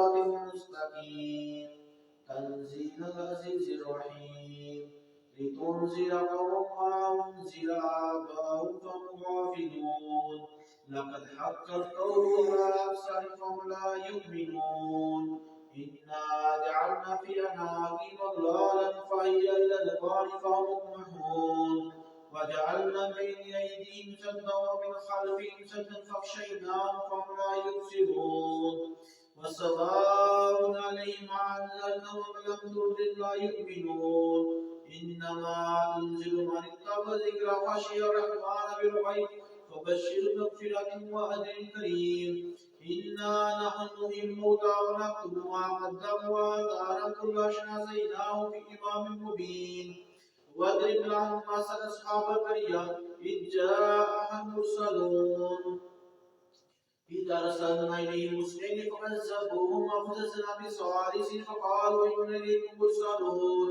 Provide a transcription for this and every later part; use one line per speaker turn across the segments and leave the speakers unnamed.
صراط مستقيم تنزيل العزيز الرحيم لتنذر قوما ما أنزل آباؤهم فهم غافلون لقد حق القول على أكثرهم لا يؤمنون إنا جعلنا في أعناقهم أغلالا فهي إلى الأذقان فهم مقمحون وجعلنا بين أيديهم سدا ومن خلفهم سدا فاغشيناهم فهم لا يبصرون وسواء عليهم أأنذرتهم أم لم تنذر لا يؤمنون إنما تنذر من اتبع الذكر وخشي الرحمن بالغيب فبشر مغفرة وأجر كريم إنا نحن نحيي الموتى ونكتب ما قدموا وآثارهم كل أشهدناه في إمام مبين واضرب لهم مثل أصحاب القرية إذ جاءها المرسلون إذ أرسلنا إليهم اثنين فكذبوهم وأخذنا بثالث فقالوا إنا إليكم مرسلون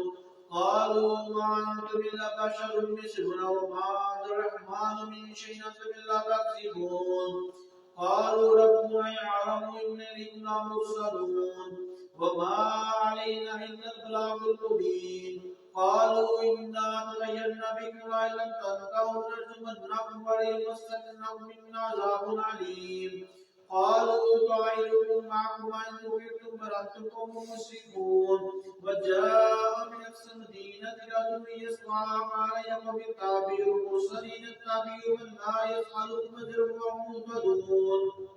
قالوا ما أنتم إلا بشر مثلنا وما أنزل الرحمن من شيء أنتم إلا تكذبون قالوا ربنا يعلم إنا إليكم مرسلون وما علينا إلا البلاغ المبين قالوا إنا تطيرنا بكم وإن لم تنتهوا لنرجمنكم وليمسنكم منا عذاب عليم قالوا طائركم معكم وإن ذكرتم بل أنتم قوم مسرفون وجاء من أقصى المدينة رجل يسعى قال يا قوم اتبعوا المرسلين اتبعوا من لا يفعلكم أجرا وهم مهتدون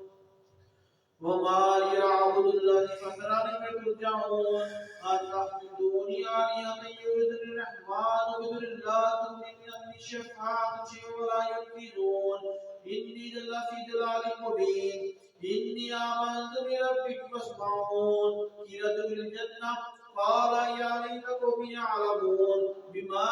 وما لي أعبد الذي فطرني فترجعون أتحمدوني آلهة يؤذن الرحمن وبذل الله تؤمن أن الشفاعة شيء ولا ينفذون إني لفي ضلال مبين إني آمنت بربك فاسمعون قيل ادخل الجنة قال يا ليت قومي يعلمون بما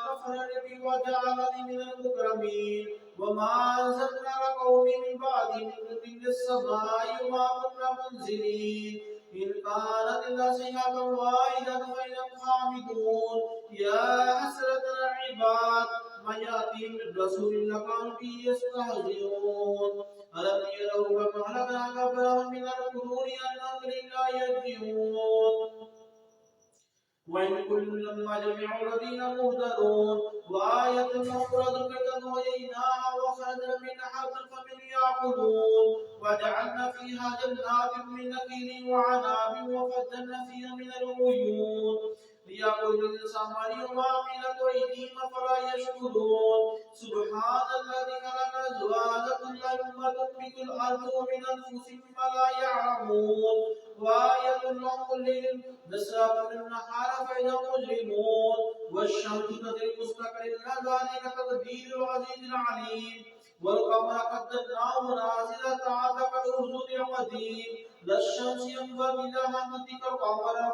غفر لي وجعلني من المكرمين وما أنزلنا على قوم من بعد من السماء وما كنا منزلين إن كانت إلا صيحة واحدة فإنهم خامدون يا حسرة العباد من يأتي من رسول كانوا به يستهزئون ألم يروا كما أهلكنا قبلهم من القرون أنهم لا يرجعون وإن كل لما جميع الذين مهتدون وآية أخرى ذكرت وجيناها وخرجنا منها حبا فمن يعقلون وجعلنا فيها جنات من نخيل وعناب وفجرنا فيها من العيون ليأكل الثمر وعملت أيديهم فلا يشكرون سبحان الذي خلق الأزواج كلها مما تنبت الأرض ومن أنفسهم فلا يعلمون وآية لهم الليل نسرق من النهار فإذا مجرمون والشمس تدري مستقر ذلك تقدير العزيز العليم والقمر قدرناه منازل تعالى كالأرجل القديم لا الشمس ينبغي لها أن تدرك القمر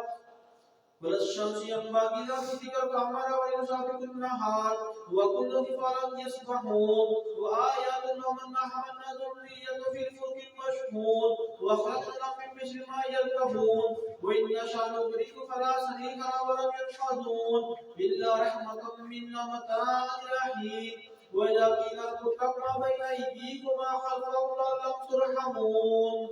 ولا الشمس ينبغي لها أن تدرك القمر ويسابق النهار وكل في فلك يسبحون وآيات لهم أن حملنا ذرية في الفلك المشحون وخلقنا من مثل ما يركبون وإن نشأ نغرق فلا صريخ ولم ينقذون إلا رحمة منا متاعا إلى حين وإذا قيل اتقوا ما بين أيديكم وما خلفكم لعلكم ترحمون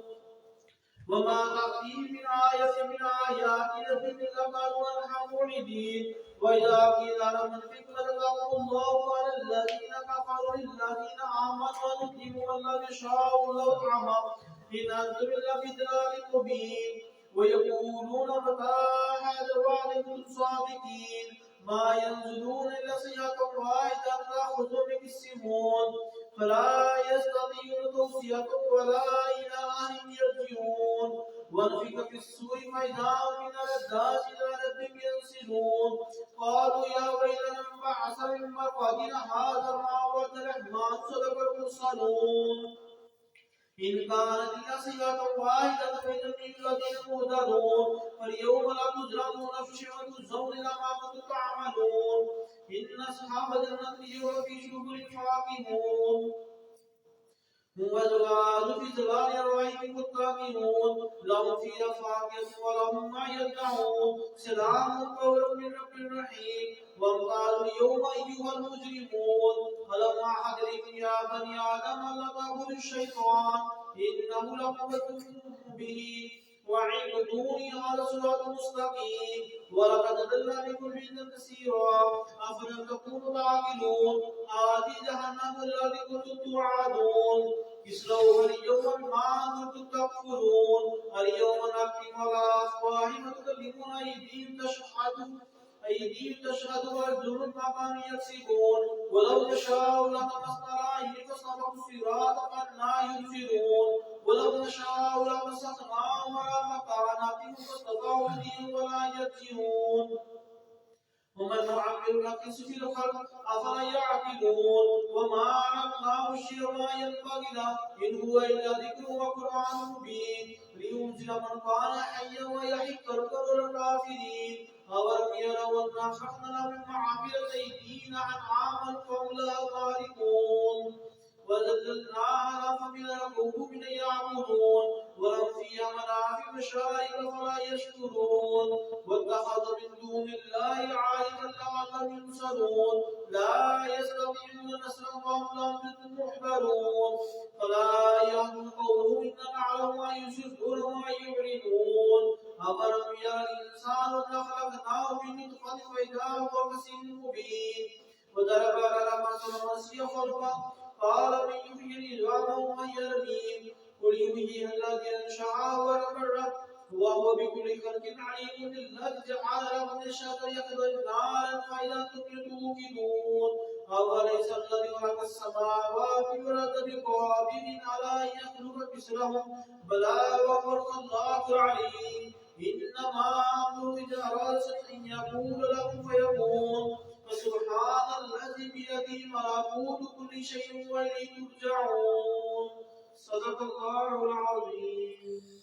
وما تأتيهم من آية من آيات ربهم إلا قالوا أنها معرضين وإذا قيل لهم انفقوا رزقهم الله قال الذين كفروا للذين آمنوا أنطعموا من لم يشاء لو طعمه إن أنتم إلا في ضلال مبين ويقولون متى هذا الوعد إن كنتم صادقين ما ينزلون إلا صيحة واحدة تأخذهم بالسمون فلا يستطيعون توصية ولا إلى أهلهم يرجعون ونفخ في الصور فإذا هم من الأجداث إلى ربهم ينسلون قالوا يا ويلنا من بعث من مرقدنا هذا ما وعد الرحمن صدق المرسلون إن كانت إلا صيحة واحدة فإنهم الذين مهتدون فاليوم لا تظلم نفس وتجزون إلا ما كنتم تعملون إن أصحاب الجنة اليوم في شغل فاكهون وزلال في ظلال الرحيم متكئون لهم فيها فاكهة ولهم ما يدعون سلام قول من رب رحيم وقالوا اليوم أيها المجرمون ألم أعهد إليكم يا بني آدم ألا تعبدوا الشيطان إنه لكم عدو مبين وعيدوني على صراط مستقيم ولقد ضل بكم جدا كثيرا أفلم تكونوا تعقلون هذه جهنم التي كنتم توعدون اصلوها اليوم بما كنتم تكفرون اليوم نختم على أفواههم وتكلمنا أيديهم تشهد وأرجلهم ما كانوا يكسبون ولو نشاء لطمسنا عليهم فاستبقوا الصراط فأنى يبصرون ولو نشاء لمسخناهم على مكانتهم فاستطاعوا أيديهم ولا يرجعون ومن نعمر نقص في الخلق أفلا يعقلون وما علمناه الشيء ما ينبغي له إن هو إلا ذكر وقرآن مبين لينذر من كان حيا ويحق القدر الكافرين أولم يروا أنا خلقنا من معامل أيدينا أنعاما فهم لها خالقون وذللناها فمن القوم من يعبدون ولهم فيها منافع مشارق فلا يشكرون واتخذ من دون الله عالما لعلهم ينصرون لا يستطيعون نصرا وهم لهم محضرون فلا يهدون قولهم إنا نعلم ما يسرون وما يعلنون أفلم يرى الإنسان أنا خلقناه من نطفة فإذا هو خصيم مبين وضرب لنا مثلا نسي خلقه قال من يحيي العظام ومن يرميه قل يحييها الذي أنشأها أول مرة وهو بكل خلق عليم الذي جعل لكم الشجر يخرج نارا فإذا أنتم توقدون أوليس الذي خلق السماوات والأرض بقادر على أن يخلق مثلهم بلى وهو الخلاق العليم إنما أمره إذا أراد أن يقول له فيكون فسبحان الذي بيده ملكوت كل شيء وإليه ترجعون صدق الله العظيم.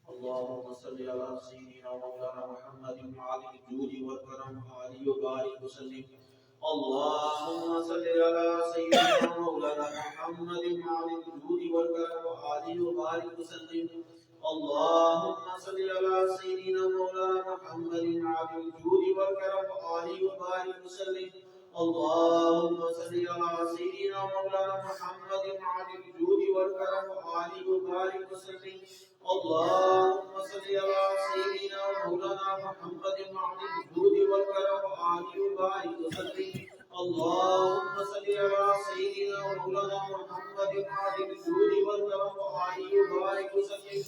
اللهم صل على سيدنا ومولانا محمد وعلى الجود والكرم وعلي وبارك وسلم. اللهم صل على سيدنا ومولانا محمد وعلى الجود والكرم وعلي وبارك وسلم. اللهم صل على سيدنا ومولانا محمد وعلى الجود والكرم وعلي وبارك وسلم. اللهم صل على سيدنا ومولانا محمد وعلى الجود والكرم وعلي وبارك وسلم. اللهم صل على سيدنا ومولانا محمد وعلى الجود والكرم وعلي وبارك وسلم. اللهم صل على سيدنا ومولانا محمد وعلى الجود والكرم وعلي وبارك وسلم.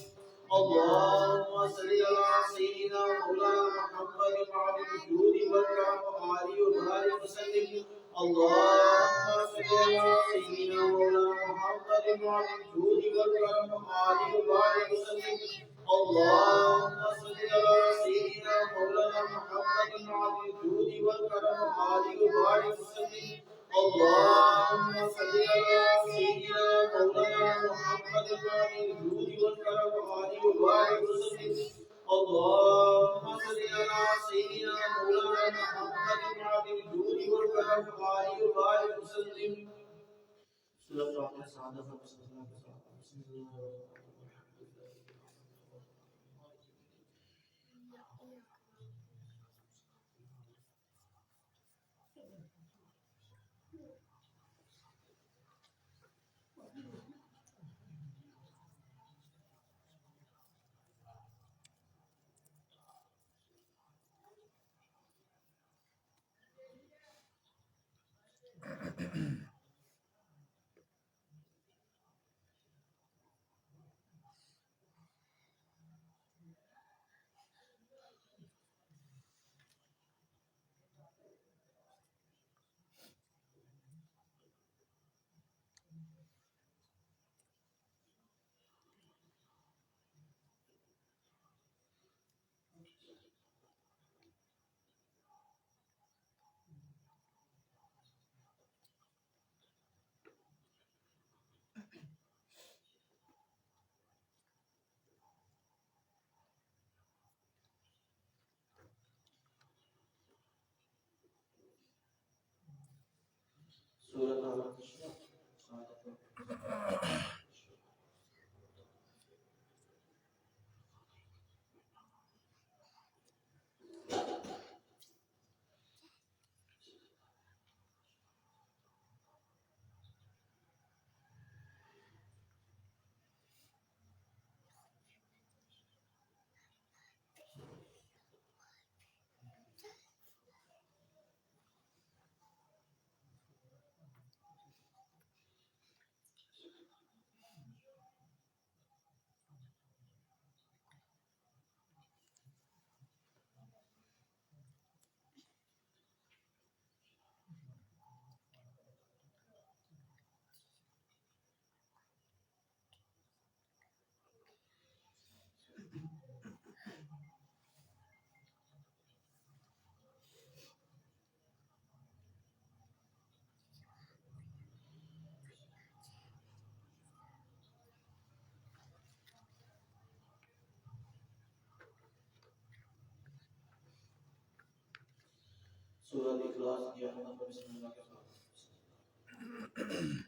اللهم صل على سيدنا ومولانا محمد وعلى الجود والكرم وعلي وبارك وسلم. اللهم صل على سيدنا ومولانا محمد وعلى الجود والكرم وعلي وبارك وسلم. اللهم صل على سيدنا ومولانا محمد وعلى الجود والكرم وعلي وبارك وسلم. اللهم صل على سيدنا ومولانا محمد وعلى الجود والكرم وعلي وبارك وسلم. اللهم صل على سيدنا مولانا محمد وعلى الجود والكرم وعلي وبارك وسلم. سورة الأشراف. Surah Ikhlas dia akan Bismillahirrahmanirrahim.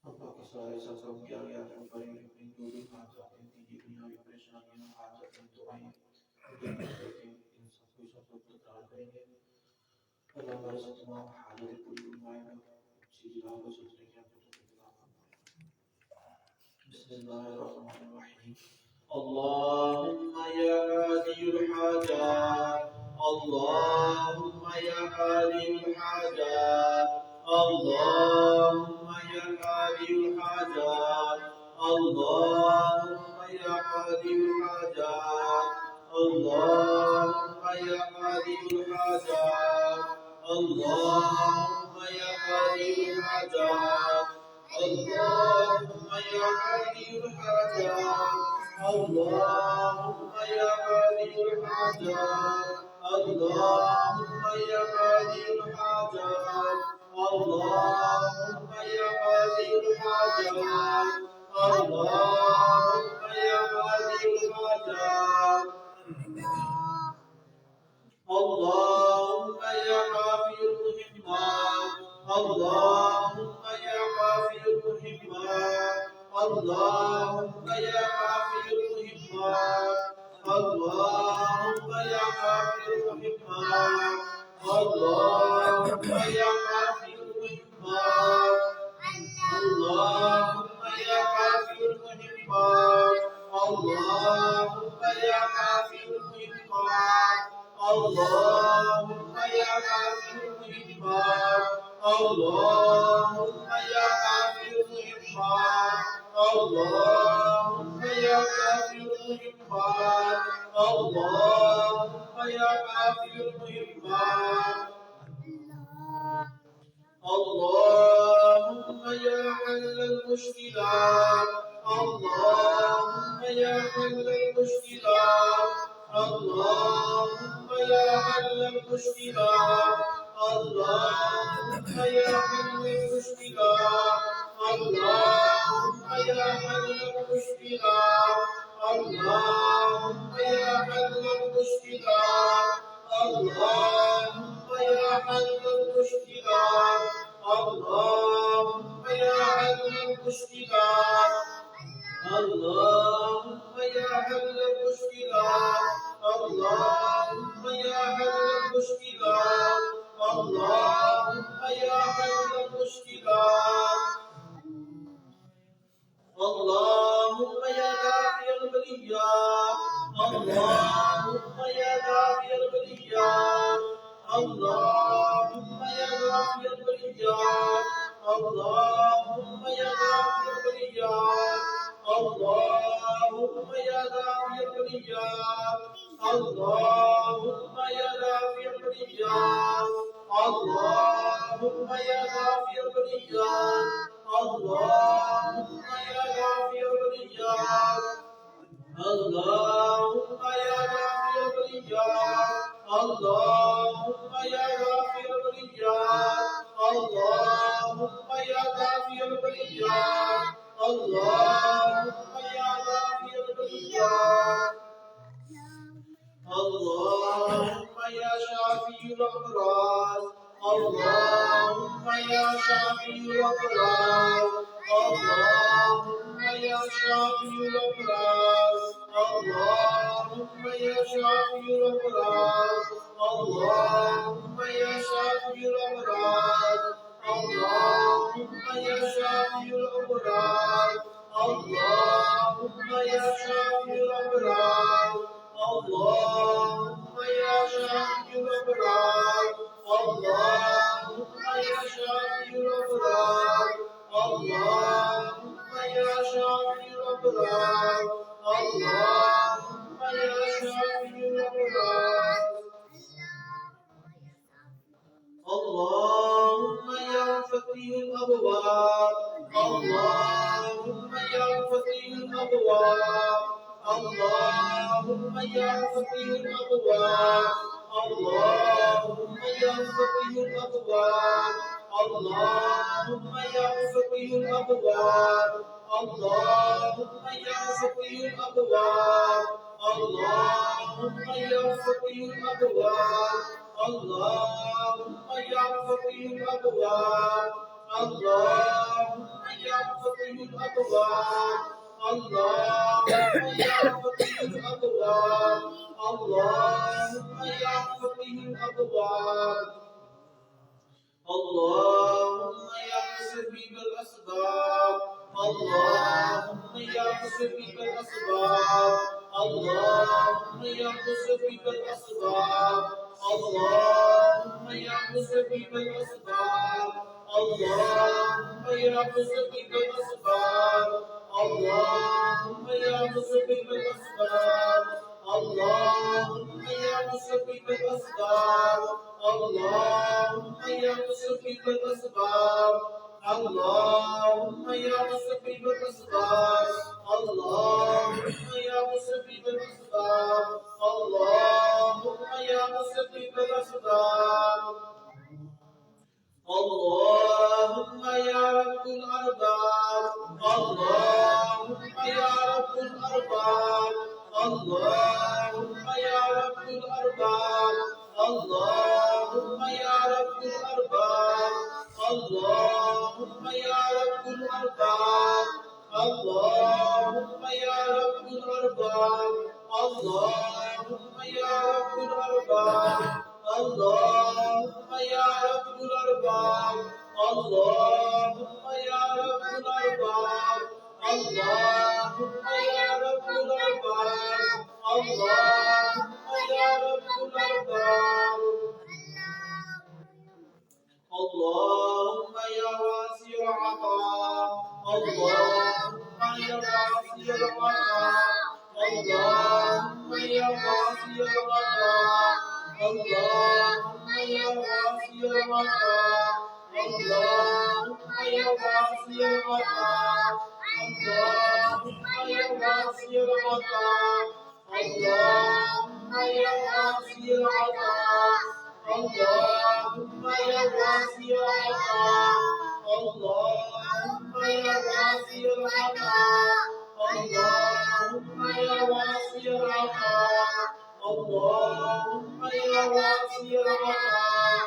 Apakah saya sasam yang paling menduri hajat yang tinggi dunia yang bersama hajat untuk ayat untuk satu terkait dalam bahasa semua hajat itu lumayan sejauh sesuatu Bismillahirrahmanirrahim. Allahumma ya qadiyul hajat, Allahumma ya qadiyul hajat, Allahumma ya qadiyul hajat, Allahumma ya qadiyul hajat, Allahumma ya qadiyul hajat, Allahumma ya qadiyul hajat, Allahumma ya qadiyul hajat, Allahumma ya qadiyul hajat, Allahumma ya qadiyul hajat, Allahumma ya qadiyul hajat, Allahumma ya qadiyul hajat, Allahumma ya qafiyul muhimmat, Allahumma ya qafiyul muhimmat, Allahumma ya qafiyul muhimmat, Allahumma ya qafiyul muhimmat, Allahumma ya qafiyul muhimmat, Allahumma ya qafiyul muhimmat, Allahumma ya qafiyul muhimmat, Allahumma ya qafiyul muhimmat, Allahumma ya qafiyul muhimmat, Allahumma ya qafiyul muhimmat, Allahumma ya qafiyul muhimmat, Allahumma ya halal mushkilat, Allahumma ya halal mushkilat, Allahumma ya halal mushkilat, Allahumma ya halal mushkilat, Allahumma ya halal mushkilat, Allahumma ya halal mushkilat, Allahumma ya halal mushkilat, Allahumma ya halal mushkilat, Allahumma ya halal mushkilat, Allahumma ya halal mushkilat, Allahumma ya halal mushkilat, Allahumma ya kafiyal baliyat, اللهم يا دافع البليات اللهم يا دافع البليات اللهم يا دافع البليات اللهم يا دافع البليات اللهم يا دافع البليات اللهم يا دافع البليات اللهم يا دافع البليات اللهم يا دافع البليات اللهم يا دافع البليات اللهم يا دافع البليات اللهم يا دافع البليات اللهم يا شافي الأمراض اللهم يا شافي الأمراض اللهم يا شافي الأمراض اللهم يا شافي الأمراض اللهم يا شافي الأمراض اللهم يا شافي الأمراض اللهم يا شافي الأمراض اللهم يا شافي الأمراض اللهم يا شافي الأمراض اللهم يا شافي الأمراض اللهم يا شافي الأمراض اللهم يا فتح الأبواب اللهم يا فتح الأبواب اللهم يا فتح الأبواب اللهم يا فتح الأبواب اللهم يا فتح الأبواب اللهم يا فتح الأبواب اللهم يا فتح الأبواب اللهم يا فتح الأبواب اللهم يا فتح الأبواب اللهم يا فتح الأبواب اللهم يا فتح الأبواب اللهم يا مسبب الأسباب اللهم يا مسبب الأسباب اللهم يا مسبب الأسباب اللهم يا مسبب الأسباب اللهم يا مسبب الأسباب اللهم يا مسبب الأسباب اللهم يا مسبب الأسباب اللهم يا مسبب الأسباب اللهم يا مسبب الأسباب اللهم يا مسبب الأسباب اللهم يا مسبب الأسباب اللهم يا رب الأرباب اللهم يا رب الأرباب اللهم يا رب الأرباب اللهم يا رب الأرباب اللهم يا رب الأرباب اللهم يا رب الأرباب اللهم يا رب الأرباب اللهم يا رب الأرباب اللهم يا رب الأرباب اللهم يا رب الأرباب اللهم يا رب الأرباب اللهم يا واسع العطاء اللهم يا واسع العطاء اللهم يا واسع العطاء اللهم يا واسع العطاء اللهم يا واسع العطاء اللهم يا واسع العطاء اللهم يا واسع العطاء اللهم يا واسع العطاء اللهم يا واسع العطاء اللهم يا واسع العطاء اللهم يا واسع العطاء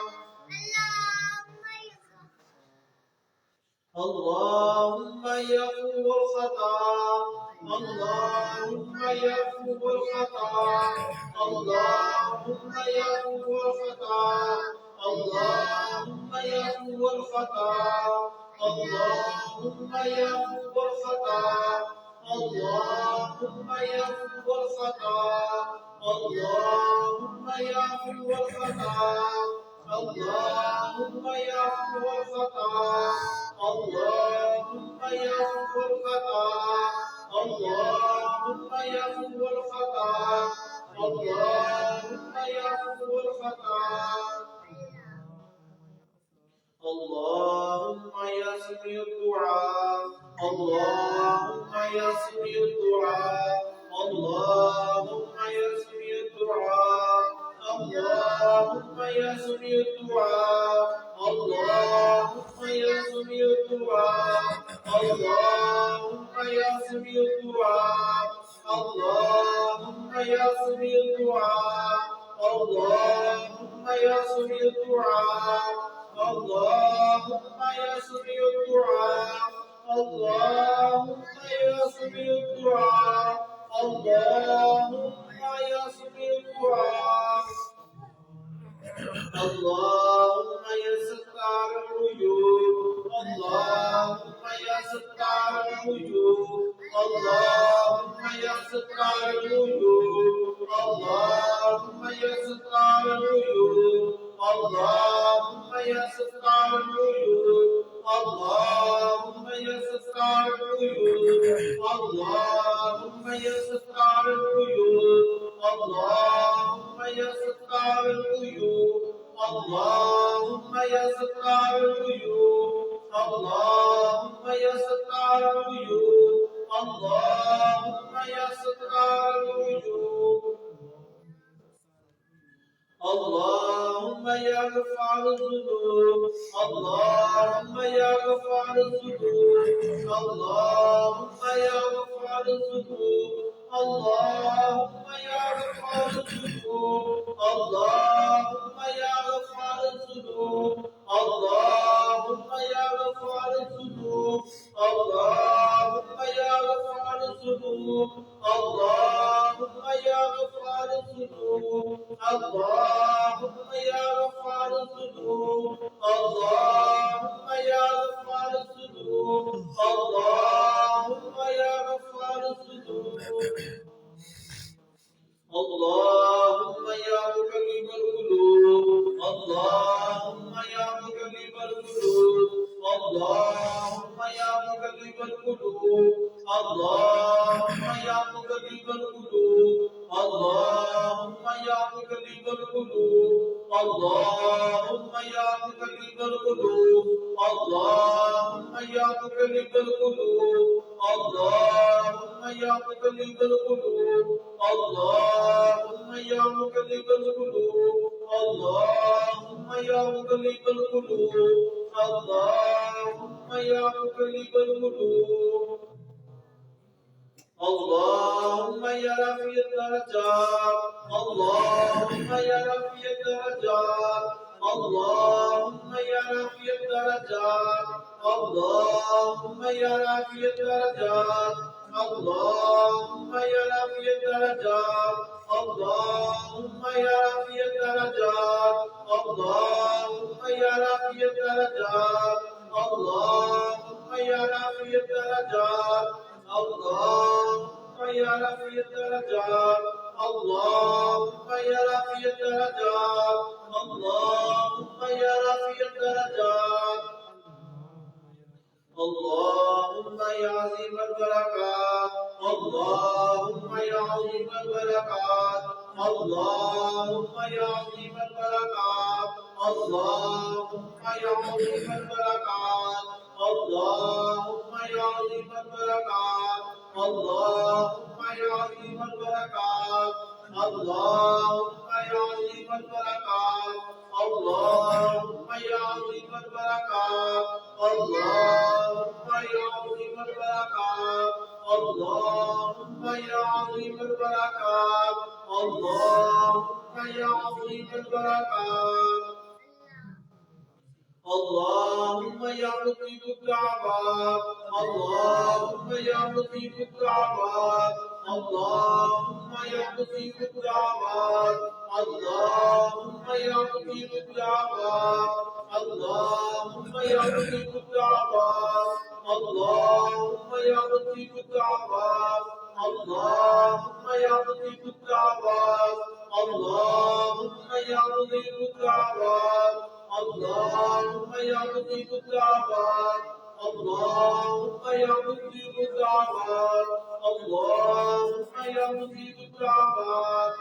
اللهم يغفر الخطا اللهم يغفر الخطا اللهم يغفر الخطا اللهم يغفر الخطا اللهم يغفر الخطا اللهم يعفو الخطا اللهم يعفو الخطا اللهم يعفو الخطا اللهم يعفو الخطا اللهم يعفو الخطا اللهم يعفو الخطا اللهم يسمع الدعاء اللهم يسمع الدعاء اللهم يسمع الدعاء اللهم يسمع الدعاء اللهم يسمع الدعاء اللهم يسمع الدعاء اللهم يسمع الدعاء اللهم يسمع الدعاء اللهم يسمع الدعاء اللهم يسمع الدعاء اللهم يسمع الدعاء اللهم يا ستار العيوب اللهم يا ستار العيوب اللهم يا ستار العيوب اللهم يا ستار العيوب اللهم يا ستار العيوب اللهم يا ستار العيوب اللهم يا ستار العيوب اللهم يا ستار العيوب اللهم يا ستار العيوب اللهم يا ستار العيوب اللهم يا ستار العيوب اللهم يا غفار الذنوب اللهم يا غفار الذنوب اللهم يا غفار الذنوب اللهم يا غفار الذنوب اللهم يا غفار الذنوب اللهم يا غفار الذنوب اللهم يا غفار الذنوب اللهم يا غفار الذنوب اللهم يا غفار الذنوب اللهم يا غفار الذنوب اللهم يا غفار الذنوب اللهم يا مقلب القلوب اللهم يا مقلب القلوب اللهم يا مقلب القلوب اللهم يا مقلب القلوب اللهم يا مقلب القلوب اللهم يا مقلب القلوب اللهم يا مقلب القلوب اللهم يا مقلب القلوب اللهم يا مقلب القلوب اللهم يا مقلب القلوب اللهم يا مقلب القلوب اللهم يا رفيع الدرجات اللهم يا رفيع الدرجات اللهم يا رفيع الدرجات اللهم يا رفيع الدرجات اللهم يا رفيع الدرجات اللهم يا رفيع الدرجات اللهم يا رفيع الدرجات اللهم يا رفيع الدرجات اللهم يا رفيع الدرجات اللهم يا رفيع الدرجات اللهم يا رفيع الدرجات اللهم يا عظيم البركات اللهم يا عظيم البركات اللهم يا عظيم البركات اللهم يا عظيم البركات اللهم يا عظيم البركات اللهم يا عظيم البركات اللهم يا عظيم البركات اللهم يا عظيم البركات اللهم يا عظيم البركات اللهم يا عظيم البركات اللهم يا عظيم البركات اللهم يا مجيب الدعوات اللهم يا مجيب الدعوات اللهم يا مجيب الدعوات اللهم يا مجيب الدعوات اللهم يا مجيب الدعوات اللهم يا مجيب الدعوات اللهم يا مجيب الدعوات اللهم يا مجيب الدعوات اللهم يا مجيب الدعوات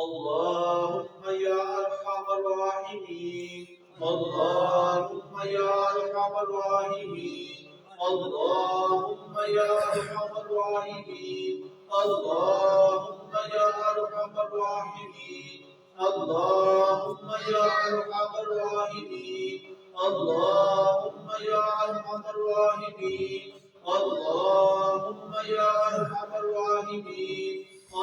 اللهم يا أرحم الراحمين اللهم يا أرحم الراحمين اللهم يا أرحم الراحمين اللهم يا أرحم الراحمين اللهم يا أرحم الراحمين اللهم يا أرحم الراحمين اللهم يا أرحم الراحمين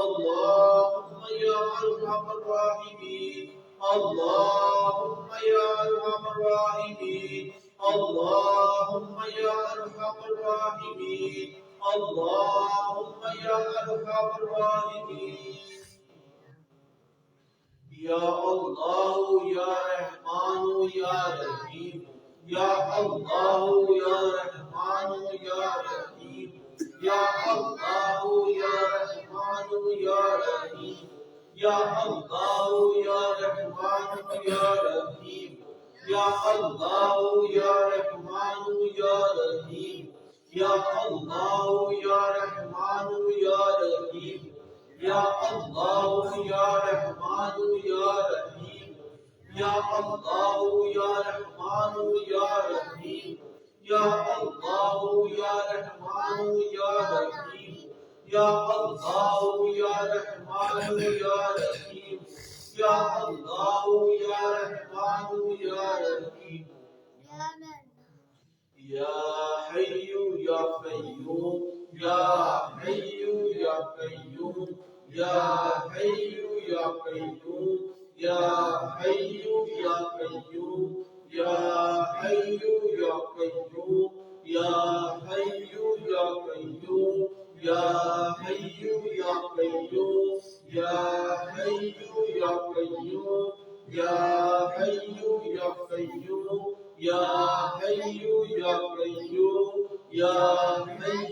اللهم يا أرحم الراحمين اللهم يا أرحم الراحمين اللهم يا أرحم الراحمين اللهم يا أرحم الراحمين يا الله يا رحمن يا رحيم يا الله يا رحمن يا رحيم يا الله يا رحمن يا رحيم يا الله يا رحمن يا رحيم يا الله يا رحمن يا رحيم يا الله يا رحمن يا رحيم يا الله يا رحمن يا رحيم يا الله يا رحمن يا رحيم يا الله يا رحمن يا رحيم يا الله يا رحمن يا رحيم يا الله يا رحمن يا رحيم يا حي يا قيوم يا حي يا قيوم يا حي يا قيوم يا حي يا قيوم يا حي يا قيوم يا حي يا قيوم يا حي يا قيوم يا حي يا قيوم يا حي يا قيوم يا حي يا قيوم يا حي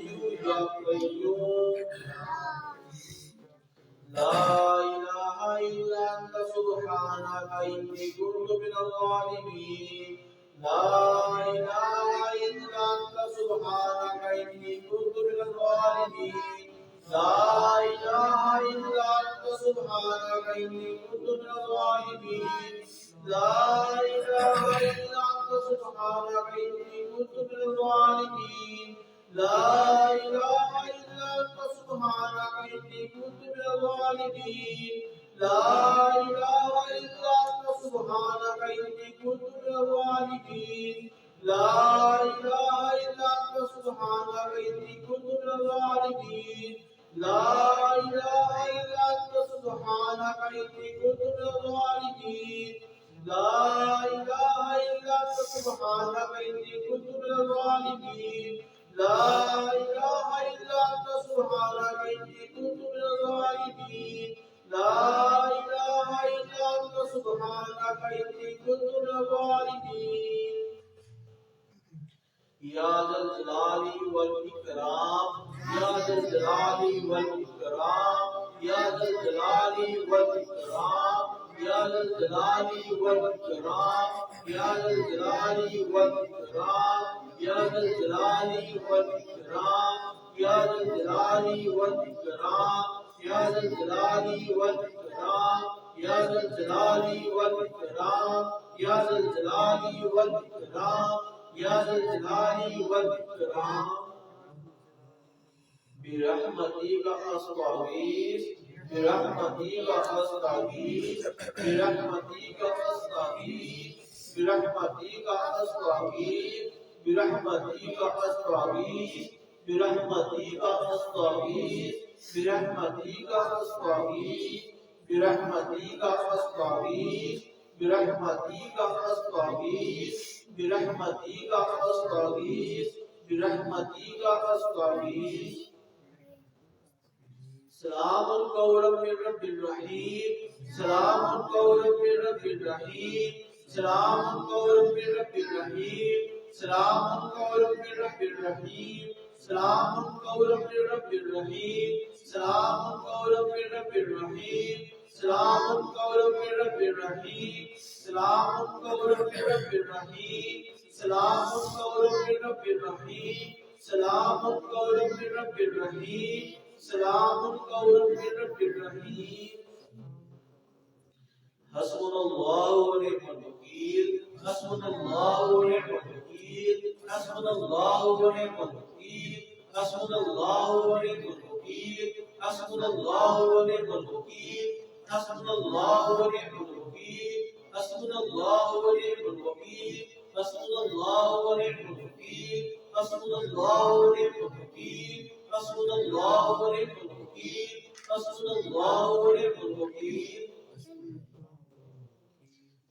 يا قيوم لا إله إلا أنت سبحانك إني كنت من الظالمين لا إله إلا أنت سبحانك إني كنت من الظالمين لا إله إلا أنت سبحانك إني كنت من الظالمين لا إله إلا أنت سبحانك إني كنت من الظالمين لا إله إلا أنت سبحانك إني كنت من الظالمين لا إله إلا أنت سبحانك إني كنت من الظالمين لا إله إلا أنت سبحانك إني كنت من الظالمين لا إله إلا أنت سبحانك إني كنت من الظالمين لا إله إلا أنت سبحانك إني كنت من الظالمين لا إله إلا أنت سبحانك إني كنت من الظالمين لا إله إلا أنت سبحانك إني كنت من الظالمين يا ذا الجلال والإكرام يا ذا الجلال والإكرام يا ذا الجلال والإكرام يا ذا الجلال والإكرام يا ذا الجلال والإكرام يا ذا الجلال والإكرام يا ذا الجلال والإكرام يا ذا الجلال والإكرام يا ذا الجلال والإكرام يا ذا الجلال والإكرام يا ذا الجلال والإكرام برحمتك أستغيث برحمتك أستغيث برحمتك أستغيث برحمتك أستغيث برحمتك أستغيث برحمتك أستغيث برحمتك أستغيث برحمتك أستغيث برحمتك أستغيث برحمتك أستغيث برحمتك أستغيث سلام قولا من رب الرحيم سلام قولا من رب الرحيم سلام قولا من رب الرحيم سلام قولا من رب الرحيم سلام قولا من رب الرحيم سلام قولا من رب الرحيم سلام قولا من رب الرحيم سلام قول من رب رحيم سلام قول من رب رحيم سلام قول من رب رحيم سلام قول من رب رحيم حسبنا الله ونعم الوكيل حسبنا الله ونعم الوكيل حسبنا الله ونعم الوكيل حسبنا الله ونعم الوكيل حسبنا الله ونعم الوكيل حسبنا الله ونعم الوكيل حسبنا الله ونعم الوكيل حسبنا الله ونعم الوكيل حسبنا الله ونعم الوكيل حسبنا الله ونعم الوكيل حسبنا الله ونعم الوكيل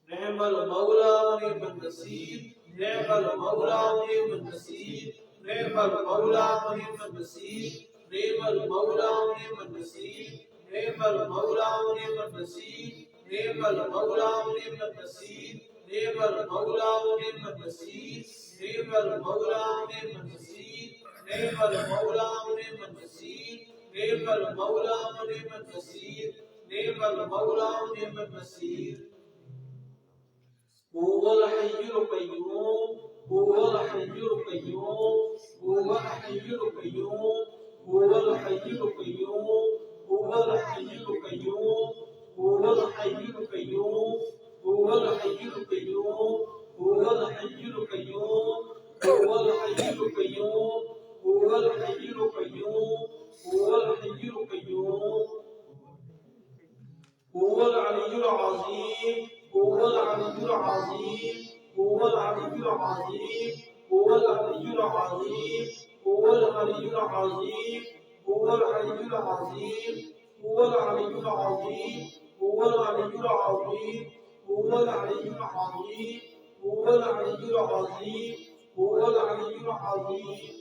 نعم المولى ونعم النصير نعم المولى ونعم النصير نعم المولى ونعم النصير نعم المولى ونعم النصير نعم المولى ونعم النصير نعم المولى ونعم النصير نعم المولى ونعم النصير نعم المولى ونعم النصير نعم المولى ونعم النصير نعم المولى ونعم النصير نعم المولى ونعم النصير هو الحي القيوم هو الحي القيوم هو الحي القيوم هو الحي القيوم هو الحي القيوم هو الحي القيوم هو الحي القيوم هو الحي القيوم هو الحي القيوم هو الحي القيوم هو الحي القيوم هو العلي العظيم هو العلي العظيم هو العلي العظيم هو العلي العظيم هو العلي العظيم هو العلي العظيم هو العلي العظيم هو العلي العظيم هو العلي العظيم هو العلي العظيم هو العلي العظيم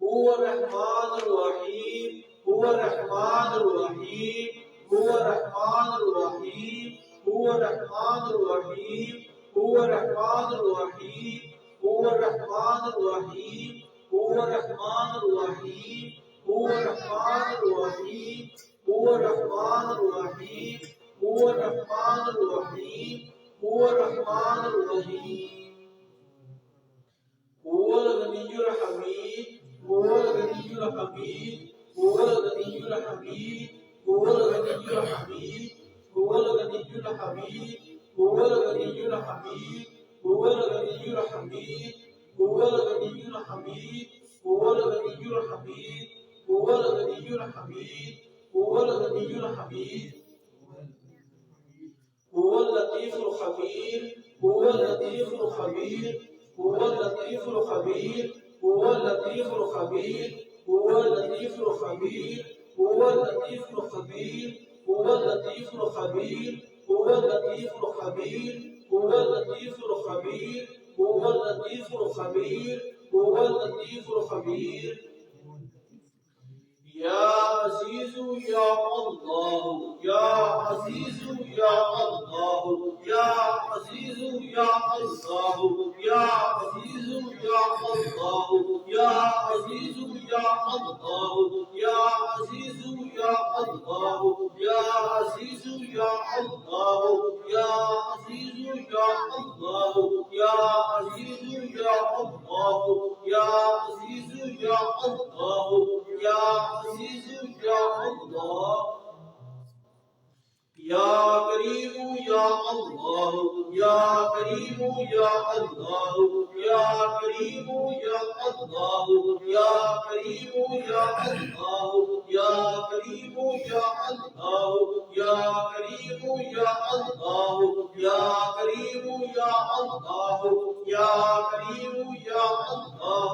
هو الرحمن الرحيم هو الرحمن الرحيم هو الرحمن الرحيم هو الرحمن الرحيم هو الرحمن الرحيم هو الرحمن الرحيم هو الرحمن الرحيم هو الرحمن الرحيم هو الرحمن الرحيم هو الرحمن الرحيم هو الرحمن الرحيم هو الغني الحميد هو الغني الحميد هو الغني الحميد هو الغني الحميد هو الغني الحميد هو الغني الحميد هو الغني الحميد هو الغني الحميد هو الغني الحميد هو الغني الحميد هو الغني الحميد هو اللطيف الخبير هو اللطيف الخبير هو اللطيف الخبير هو اللطيف الخبير هو اللطيف الخبير هو اللطيف الخبير هو اللطيف الخبير هو اللطيف الخبير هو اللطيف الخبير هو اللطيف الخبير هو اللطيف الخبير يا عزيز يا الله يا عزيز يا الله يا عزيز يا الله يا عزيز يا الله يا عزيز يا الله يا عزيز يا الله يا عزيز يا الله يا عزيز يا الله يا عزيز يا الله يا عزيز يا الله يا عزيز يا الله يا كريم يا الله يا كريم يا الله يا كريم يا الله يا كريم يا الله يا كريم يا الله يا كريم يا الله يا كريم يا الله يا كريم يا الله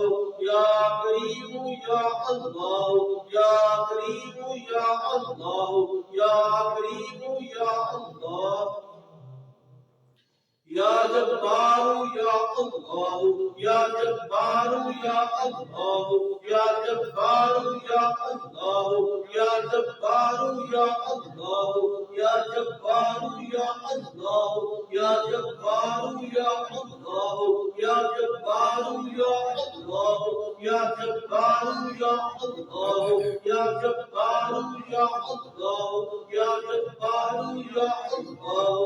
يا كريم يا الله يا كريم يا الله يا كريم يا الله يا جبار يا الله يا جبار يا الله يا جبار يا الله يا جبار يا الله يا جبار يا الله يا جبار يا الله يا جبار يا الله يا جبار يا الله يا جبار يا الله يا جبار يا الله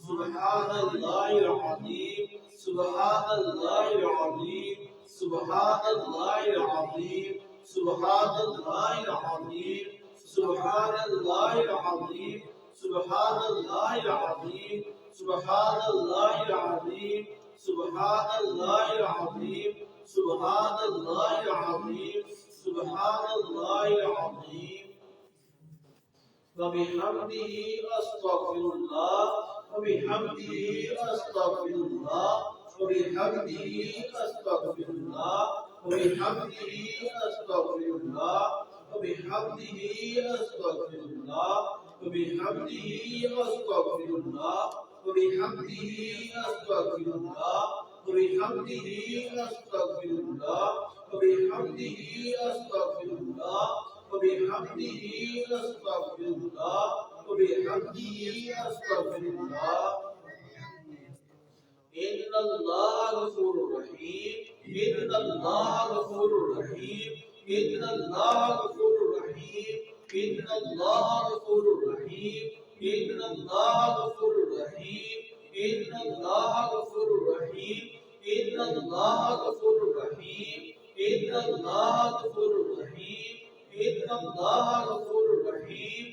سبحان الله العظيم سبحان الله العظيم سبحان الله العظيم سبحان الله العظيم سبحان الله العظيم سبحان الله العظيم سبحان الله العظيم سبحان الله العظيم سبحان الله العظيم سبحان الله العظيم وبحمده أستغفر الله وبحمده أستغفر الله وبحمده أستغفر الله وبحمده أستغفر الله وبحمده أستغفر الله وبحمده أستغفر الله وبحمده أستغفر الله وبحمده أستغفر الله وبحمده أستغفر الله وبحمده أستغفر الله وبحمده أستغفر الله إن الله غفور رحيم إن الله غفور رحيم إن الله غفور رحيم إن الله غفور رحيم إن الله غفور رحيم إن الله غفور رحيم إن الله غفور رحيم إن الله غفور رحيم إن الله غفور رحيم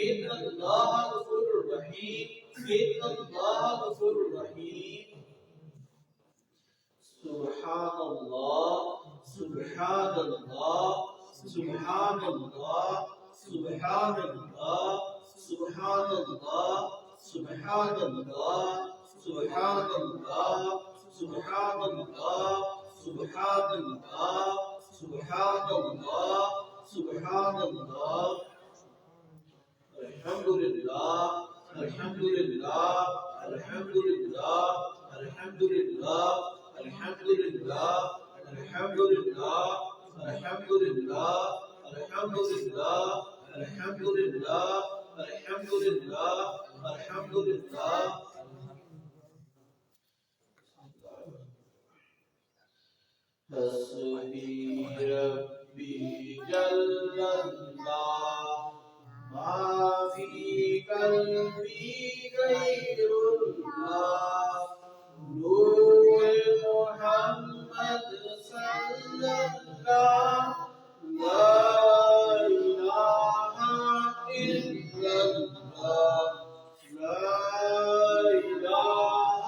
إن الله غفور رحيم إن الله غفور رحيم سبحان الله سبحان الله سبحان الله سبحان الله سبحان الله سبحان الله سبحان الله سبحان الله سبحان الله سبحان الله سبحان الله الحمد لله الحمد لله الحمد لله الحمد لله الحمد لله الحمد لله الحمد لله الحمد لله الحمد لله الحمد لله الحمد لله حسبي ربي جل الله ما في قلبي غير الله نور محمد صلى الله لا إله إلا الله لا إله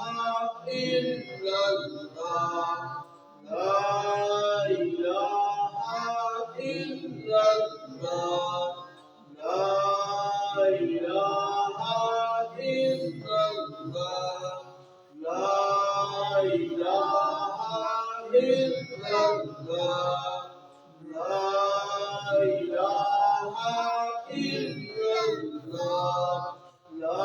إلا الله لا إله إلا الله لا إله إلا الله لا إله إلا الله لا إله إلا الله لا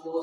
100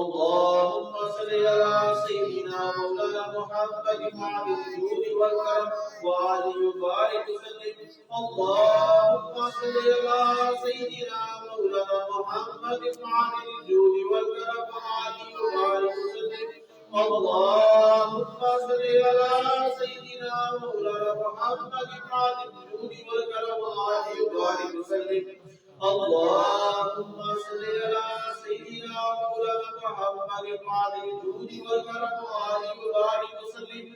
اللهم صل على سيدنا مولانا محمد وعلى الجود والكرم وآله وبارك وسلم. اللهم صل على سيدنا مولانا محمد وعلى الجود والكرم وآله وبارك وسلم. اللهم صل على سيدنا مولانا محمد وعلى الجود والكرم وآله وبارك وسلم. اللهم صل على سيدنا مولانا محمد وعلى الجود والكرم وآله وبارك وسلم.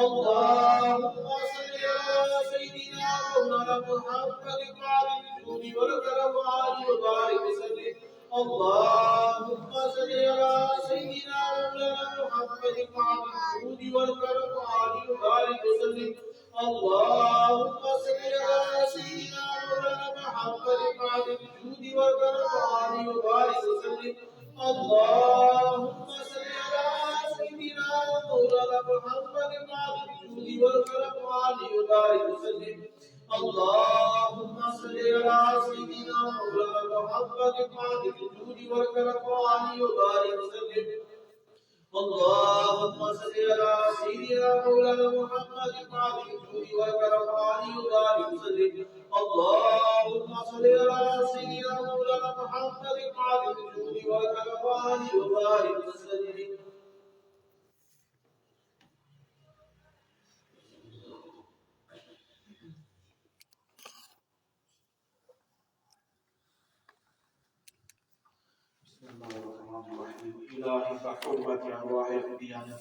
اللهم صل على سيدنا مولانا محمد وعلى الجود والكرم وآله وبارك وسلم. اللهم صل على سيدنا مولانا محمد وعلى الجود والكرم وآله وبارك وسلم. اللهم صل على سيدنا مولانا محمد وعلى الجود والكرم وآله وبارك وسلم. اللهم صل على سيدنا مولانا محمد وعلى الجود والكرم وآله وبارك وسلم. اللهم صل على سيدنا مولانا محمد وعلى الجود والكرم وآله وبارك وسلم. اللهم صل على سيدنا مولانا محمد وعلى الجود والكرم وآله وبارك وسلم. اللهم صل على سيدنا مولانا محمد وعلى الجود والكرم وآله وبارك وسلم. بسم الله الرحمن الرحيم. إلهي بحرمة أرواح الديانة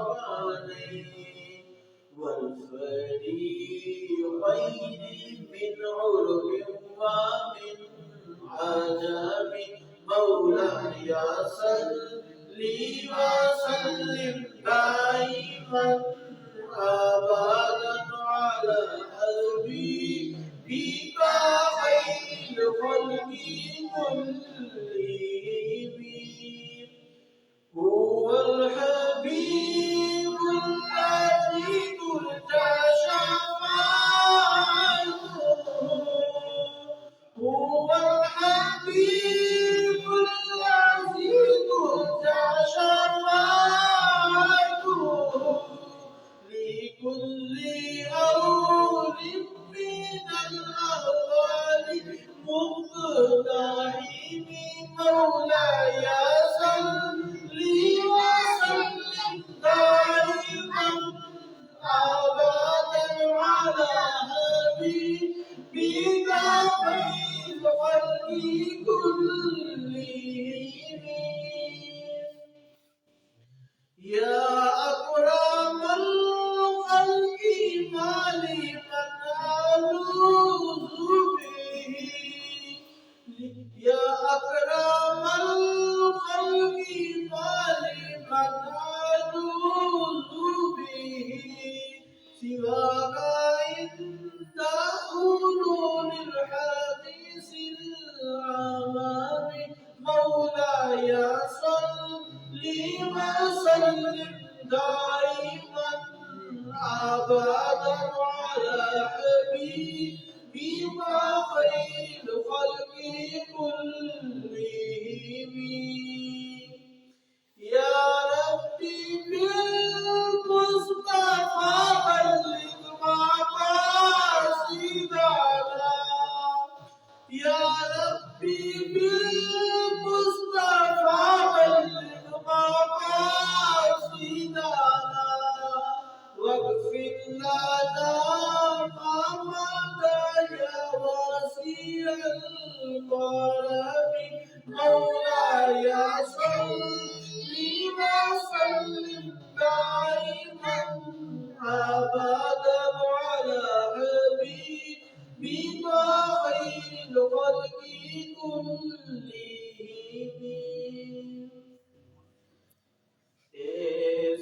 الطرفين والفريقين من عرب ومن عجم مولاي صل وسلم دائما أبدا على حبيبك خير الخلق كلهم هو الحبيب الذي ترجى شفاعته هو الحبيب الذي ترجى شفاعته لكل أول من الأهوال مقتحم مولاي صل وسلم دائما أبدا على حبيبك خير الخلق كلهم يا أكرم الخلق ما لمن ألوذ به يا أكرم الخلق ما لمن ألوذ به سواك عند حلول الحديث العمام مولاي صل وسلم دائما أبدا على حبيبك خير الخلق كلهم يا ربي بالمصطفى بلغ مقاصدنا يا ربي بالمصطفى بلغ مقاصدنا واغفر لنا ما مضى يا واسع الكرم مولاي صل وسلم دائما أبدا على حبيبك خير الخلق كلهم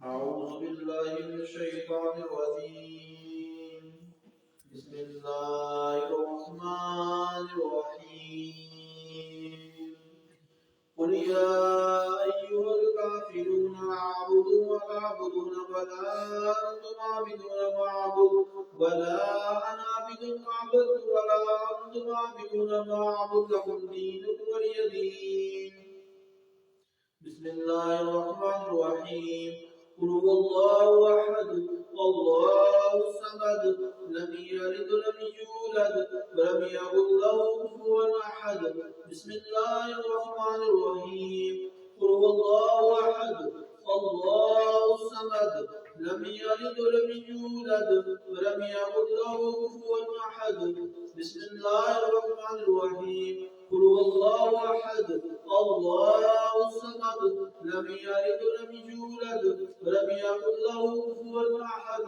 أعوذ بالله من الشيطان الرجيم بسم الله الرحمن الرحيم قل يا أيها الكافرون أعبد ولا أعبدون ولا أنتم عابدون ما أعبد ولا أنا عابد ما عبدت ولا أنتم عابدون ما أعبد لكم دينكم ولي دين بسم الله الرحمن الرحيم قل هو الله أحد الله الصمد لم يلد ولم يولد ولم يكن له كفوا أحد بسم الله الرحمن الرحيم قل هو الله أحد الله الصمد لم يلد ولم يولد ولم يكن له كفوا أحد بسم الله الرحمن الرحيم قل هو الله أحد الله الصمد لم يلد ولم يولد ولم يكن له كفوا أحد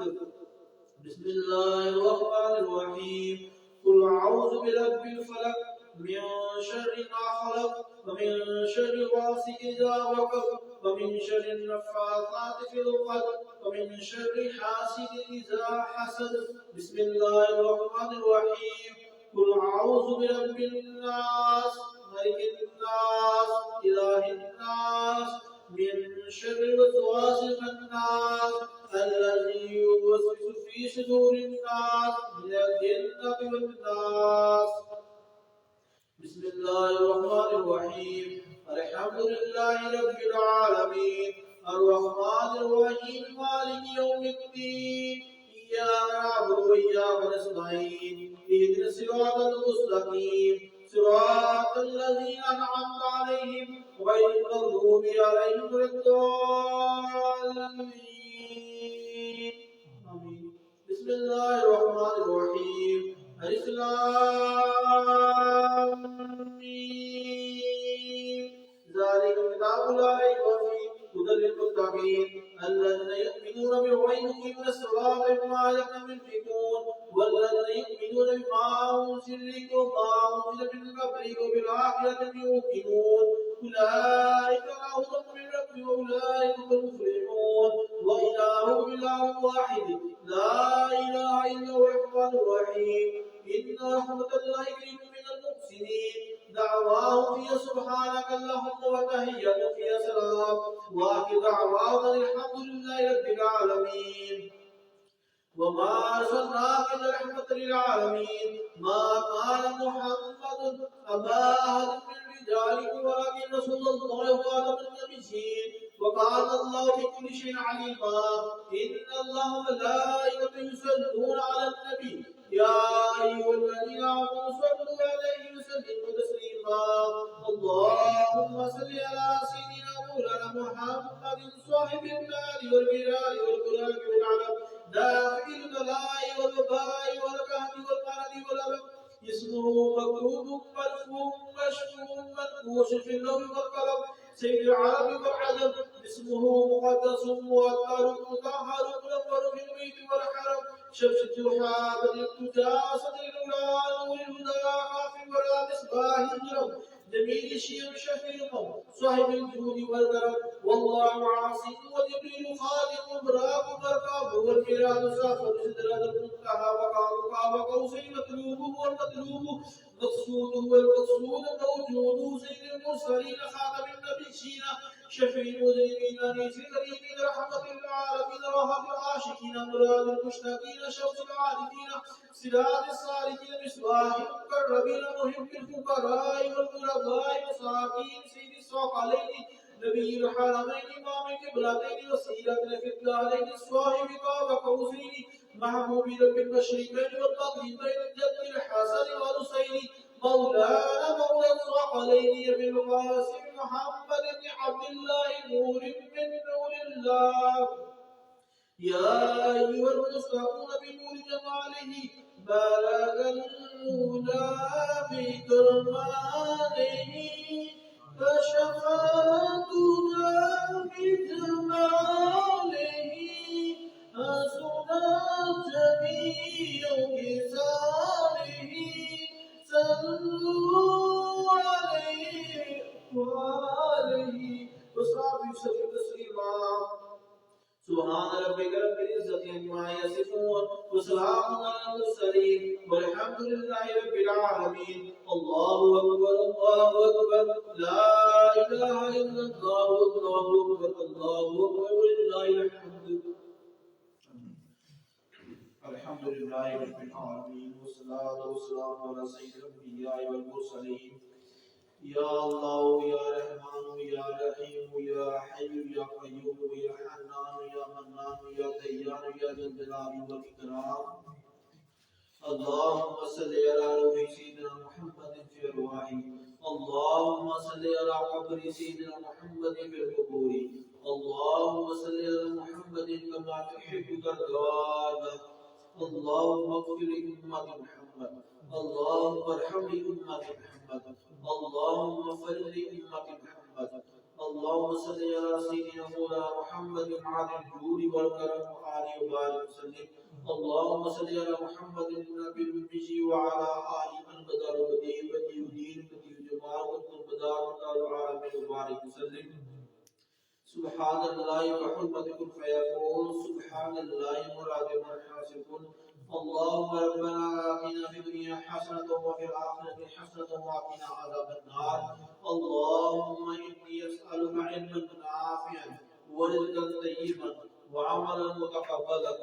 بسم الله الرحمن الرحيم قل أعوذ برب الفلق من شر ما خلق ومن شر غاسق إذا وقب ومن شر النفاثات في العقد ومن شر حاسد إذا حسد بسم الله الرحمن الرحيم قل أعوذ برب الناس ملك الناس إله الناس من شر الوسواس الخناس الذي يوسوس في صدور الناس من الجنة والناس بسم الله الرحمن الرحيم الحمد لله رب العالمين الرحمن الرحيم مالك يوم الدين إياك نعبد وإياك نستعين اهدنا الصراط المستقيم صراط الذين أنعمت عليهم غير المغضوب عليهم ولا الضالين آمين بسم الله الرحمن الرحيم ألف لام ميم ذلك الكتاب لا ريب فيه هدى للمتقين الذين يؤمنون بالغيب ويقيمون الصلاة ومما رزقناهم ينفقون والذين يؤمنون بما أنزل إليك وما أنزل من قبلك وبالآخرة هم يوقنون أولئك على هدى من ربهم وأولئك هم المفلحون وإلهكم إله واحد لا إله إلا هو الرحمن الرحيم إن رحمة الله قريب من المحسنين دعواهم فيها سبحانك اللهم وتحياتهم فيها سلام وآخر دعواهم الحمد لله رب العالمين وما أرسلناك إلا رحمة للعالمين ما قال محمد أبا أحد من رجالكم ولكن رسول الله وخاتم النبيين وكان الله بكل شيء عليما إن الله وملائكته يصلون على النبي يا أيها الذين آمنوا صلوا عليه وسلموا تسليما اللهم صل على سيدنا مولانا محمد صاحب النار والبلال والقرآن والعلم دافع البلاء والوباء والكهف والمرض والألم اسمه مكتوب مرفوع مشفوع منقوش في اللوح والقلم سيد العرب والعجم اسمه مقدس مؤثر مطهر منور في البيت والحرم شمس الضحى بدر الدجى صدر الأولى نور الهدى خافي ولا مصباح الظلم جميل الشيم شفيق صاحب الجود والكرم والله عاصم وجبريل خادم براق مركب والميراد سافر سدرة المنتهى وقاب قوسين مطلوب والمطلوب مقصود والمقصود موجود سيد المرسلين خاتم النبيين شفيع المذنبين انيس الكريمين رحمة العالمين وهب العاشقين مراد المشتاقين شمس العارفين سراج السالكين مصباح المقربين محب الفقراء والغرباء مساكين سيد الثقلين نبي الحرمين امام القبلتين وسيلتنا في الدارين صاحب قاب قوسين محبوب رب المشرقين والمغربين الجد الحسن والحسين مولانا مولى الثقلين ابي القاسم محمد بن عبد الله نور من نور الله يا ايها المستغفرون بنور جماله بلغ المولى بكرمانه كشف الدجى بجماله حسنت جميع خصاله صلوا عليه وآله وصحبه وسلم تسليما سبحان ربك رب العزة عما يصفون وسلام على المرسلين والحمد لله رب العالمين الله أكبر الله أكبر لا إله إلا الله الله أكبر الله أكبر ولله الحمد الحمد لله رب العالمين والصلاة والسلام على سيد الأنبياء والمرسلين يا الله يا رحمن يا رحيم يا حي يا قيوم يا حنان يا منان يا ديان يا ذا الجلال والإكرام اللهم صل على روح سيدنا محمد في أرواحه اللهم صل على قبر سيدنا محمد في القبور اللهم صل على محمد كما تحب ترضى اللهم اغفر لأمة محمد اللهم ارحم لأمة محمد اللهم اغفر لأمة محمد اللهم صل على سيدنا مولانا محمد وعلى الجود والكرم وآله وبارك وسلم اللهم صل على محمد النبي الأمي وعلى آله البدر بديع بديع الدين بديع الجمال والبدار بدار العالمين وبارك وسلم سبحان الله وحرمة كن فيكون سبحان الله مراد من حاسبون اللهم ربنا آتنا في الدنيا حسنة وفي الآخرة حسنة وقنا عذاب النار اللهم إني أسألك علما نافعا ورزقا طيبا وعملا متقبلا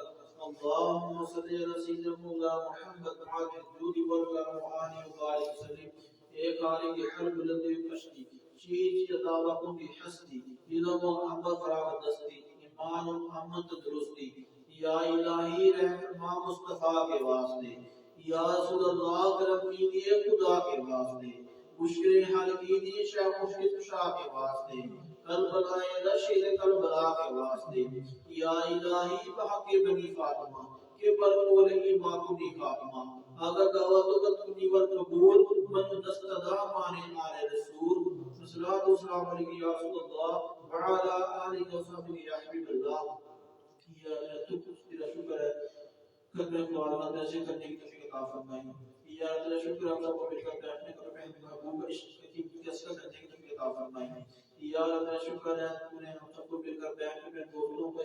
اللهم صل على سيدنا مولانا محمد وعلى الجود والكرم وآله وبارك وسلم ایک خالق حرب لندے کشتی چیز عطا کو بھی ہستی علم و عمل فراغت دستی ایمان و امن تندرستی یا الہی رحمہ مصطفیٰ کے واسطے یا رسول اللہ کرم کیجیے خدا کے واسطے مشکل حل کیجیے شاہ مشکل شاہ کے واسطے کربلا رشید کربلا کے واسطے یا الہی بحق بنی فاطمہ کے پر قول ماتونی فاطمہ اگر دعوت و تنیور قبول من دستدا مانے مارے رسول صلوات و سلام علیہ یا رسول اللہ وعلى آلہ و صحبہ یا حبیب اللہ یا تو تیرا شکر ہے کرنے کو اللہ سے کرنے کی توفیق عطا فرمائے یا تیرا شکر ہے اللہ کو مل کر بیٹھنے کا میں محبوب عشق کی تسکر کرنے کی توفیق عطا فرمائے یا تیرا شکر ہے تو نے ہم سب کو مل کر بیٹھنے میں دوستوں کو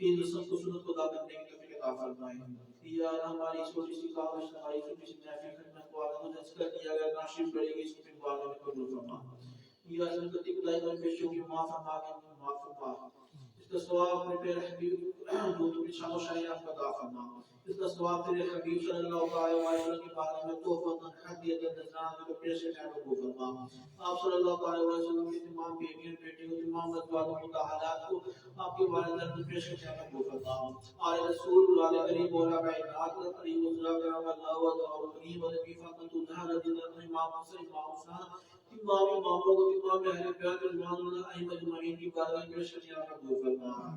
ان سب کو سنت کو ادا کرنے کی توفیق عطا فرمائے یا ہماری چھوٹی سی کاوش ہماری چھوٹی سی محفل خدمت کو آگے کو تذکر کیا گیا ناشر پڑے گی اس کو پھر بعد میں قبول فرما یا سنتی خدائی میں پیشوں کی معاف فرما کے معاف فرما اس کا ثواب اپنے پیارے حبیب جو تمہیں شان و شائن آپ کا عطا فرما اس کا ثواب تیرے حبیب صلی اللہ علیہ وسلم کے بارے میں تحفہ ہدیہ نذران کو پیش کرنے کو قبول فرما آپ صلی اللہ علیہ وسلم کے تمام بیٹیوں بیٹیوں تمام ازواج مطہرات کو آپ کے والدین کو پیش کرنے کو قبول فرما آل رسول والے قریب مولا کائنات قریب اللہ کرم اللہ و کریم و نبی فاطمہ الزہرا رضی اللہ امام حسین امام حسین تمام اماموں کو تمام اہل بیت رضوان اللہ اجمعین کی بارگاہ میں پیش کرنے کو قبول فرما